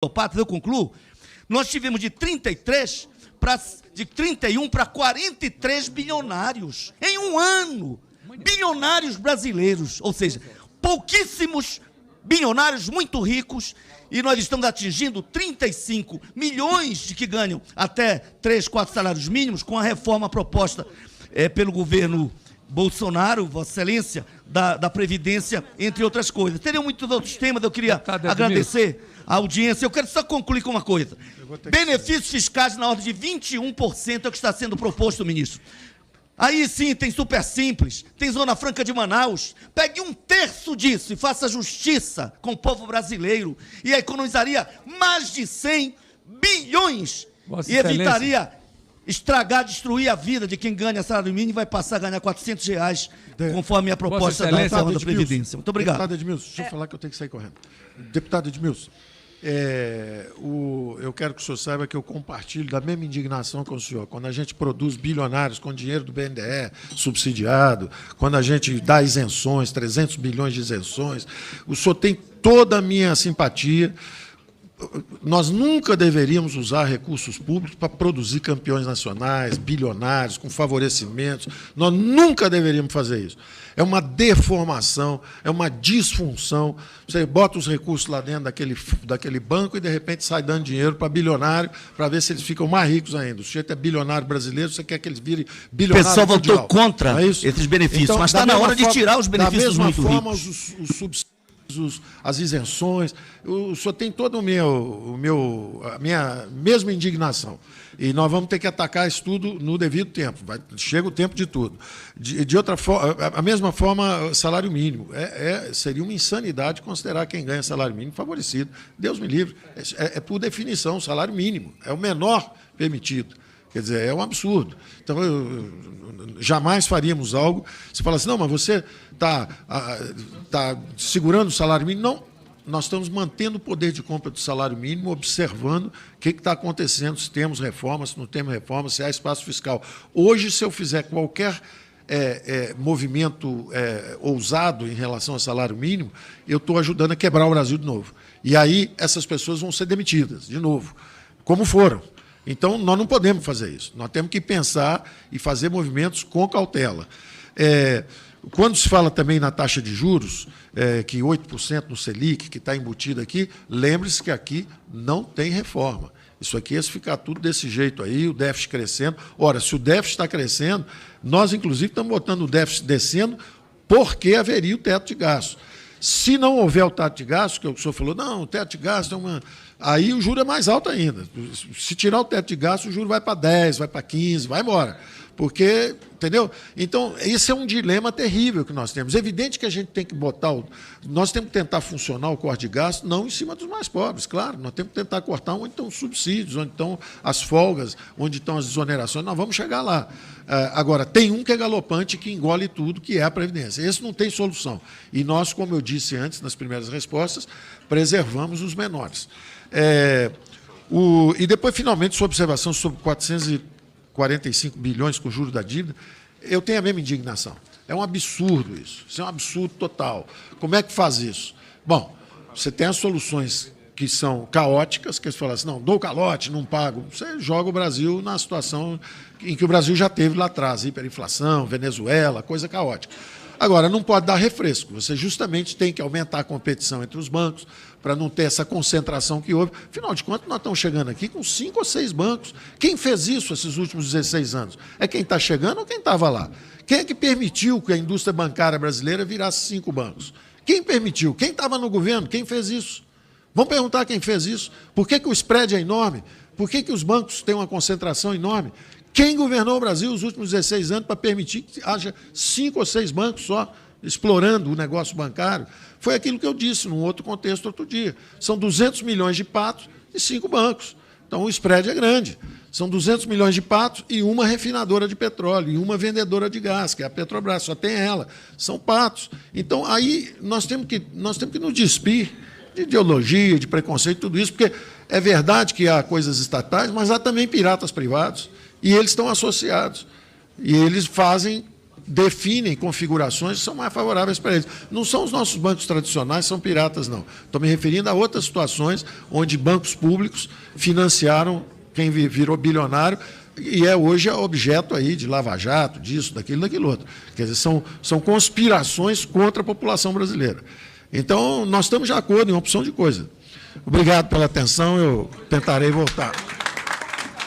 eu concluo, nós tivemos de 31 para 43 bilionários em um ano. Bilionários brasileiros, ou seja, pouquíssimos bilionários muito ricos, e nós estamos atingindo 35 milhões de que ganham até 3, 4 salários mínimos com a reforma proposta pelo governo Bolsonaro, Vossa Excelência, da Previdência, entre outras coisas. Teriam muitos outros temas, eu queria agradecer a audiência. Eu quero só concluir com uma coisa. Benefícios fiscais na ordem de 21% é o que está sendo proposto, ministro. Aí sim, tem Super Simples, tem Zona Franca de Manaus. Pegue 1/3 disso e faça justiça com o povo brasileiro e economizaria mais de 100 bilhões Vossa e evitaria estragar, destruir a vida de quem ganha salário mínimo e vai passar a ganhar R$400, conforme a proposta da reforma da Previdência. Muito obrigado. Deputado Edmilson, deixa eu falar que eu tenho que sair correndo. Deputado Edmilson, eu quero que o senhor saiba que eu compartilho da mesma indignação com o senhor. Quando a gente produz bilionários com dinheiro do BNDE subsidiado, quando a gente dá isenções, 300 bilhões de isenções, o senhor tem toda a minha simpatia. Nós nunca deveríamos usar recursos públicos para produzir campeões nacionais, bilionários, com favorecimentos. Nós nunca deveríamos fazer isso. É uma deformação, é uma disfunção. Você bota os recursos lá dentro daquele banco e, de repente, sai dando dinheiro para bilionário, para ver se eles ficam mais ricos ainda. O sujeito é bilionário brasileiro, você quer que eles virem bilionário mundial. O pessoal votou contra esses benefícios, então, mas está na hora de tirar os benefícios muito ricos. Da mesma forma, os subsídios, as isenções, o senhor tem toda a minha mesma indignação. E nós vamos ter que atacar isso tudo no devido tempo. Chega o tempo de tudo. De outra forma, a mesma forma, salário mínimo. Seria uma insanidade considerar quem ganha salário mínimo favorecido. Deus me livre. Por definição, salário mínimo. É o menor permitido. Quer dizer, é um absurdo. Então, jamais faríamos algo. Você fala assim, não, mas você está segurando o salário mínimo. Não, nós estamos mantendo o poder de compra do salário mínimo, observando o que está acontecendo, se temos reforma, se não temos reforma, se há espaço fiscal. Hoje, se eu fizer qualquer movimento ousado em relação ao salário mínimo, eu estou ajudando a quebrar o Brasil de novo. E aí essas pessoas vão ser demitidas, de novo, como foram. Então, nós não podemos fazer isso. Nós temos que pensar e fazer movimentos com cautela. Quando se fala também na taxa de juros, que 8% no Selic, que está embutido aqui, lembre-se que aqui não tem reforma. Isso aqui é se ficar tudo desse jeito aí, o déficit crescendo. Ora, se o déficit está crescendo, nós, inclusive, estamos botando o déficit descendo porque haveria o teto de gasto. Se não houver o teto de gasto, que o senhor falou, não, o teto de gasto é uma... Aí o juro é mais alto ainda. Se tirar o teto de gasto, o juro vai para 10, vai para 15, vai embora. Porque, entendeu? Então, esse é um dilema terrível que nós temos. É evidente que a gente tem que botar... Nós temos que tentar funcionar o corte de gasto não em cima dos mais pobres, claro. Nós temos que tentar cortar onde estão os subsídios, onde estão as folgas, onde estão as exonerações. Nós vamos chegar lá. Agora, tem um que é galopante, que engole tudo, que é a Previdência. Esse não tem solução. E nós, como eu disse antes, nas primeiras respostas, preservamos os menores. E depois, finalmente, sua observação sobre 445 bilhões com juros da dívida, eu tenho a mesma indignação. É um absurdo isso. Isso é um absurdo total. Como é que faz isso? Bom, você tem as soluções que são caóticas, que você fala assim, não, dou calote, não pago. Você joga o Brasil na situação em que o Brasil já teve lá atrás, hiperinflação, Venezuela, coisa caótica. Agora, não pode dar refresco. Você justamente tem que aumentar a competição entre os bancos para não ter essa concentração que houve. Afinal de contas, nós estamos chegando aqui com 5 ou 6 bancos. Quem fez isso esses últimos 16 anos? É quem está chegando ou quem estava lá? Quem é que permitiu que a indústria bancária brasileira virasse 5 bancos? Quem permitiu? Quem estava no governo? Quem fez isso? Vamos perguntar quem fez isso. Por que o spread é enorme? Por que os bancos têm uma concentração enorme? Quem governou o Brasil os últimos 16 anos para permitir que haja 5 ou 6 bancos só explorando o negócio bancário? Foi aquilo que eu disse num outro contexto outro dia. São 200 milhões de patos e 5 bancos. Então, o spread é grande. São 200 milhões de patos e uma refinadora de petróleo e uma vendedora de gás, que é a Petrobras, só tem ela. São patos. Então, aí nós temos que nos despir de ideologia, de preconceito, tudo isso, porque é verdade que há coisas estatais, mas há também piratas privados. E eles estão associados. E eles fazem definem configurações que são mais favoráveis para eles. Não são os nossos bancos tradicionais, são piratas, não. Estou me referindo a outras situações onde bancos públicos financiaram quem virou bilionário e hoje é objeto aí de lava-jato, disso, daquilo, daquilo outro. Quer dizer, são conspirações contra a população brasileira. Então, nós estamos de acordo em uma opção de coisa. Obrigado pela atenção, eu tentarei voltar.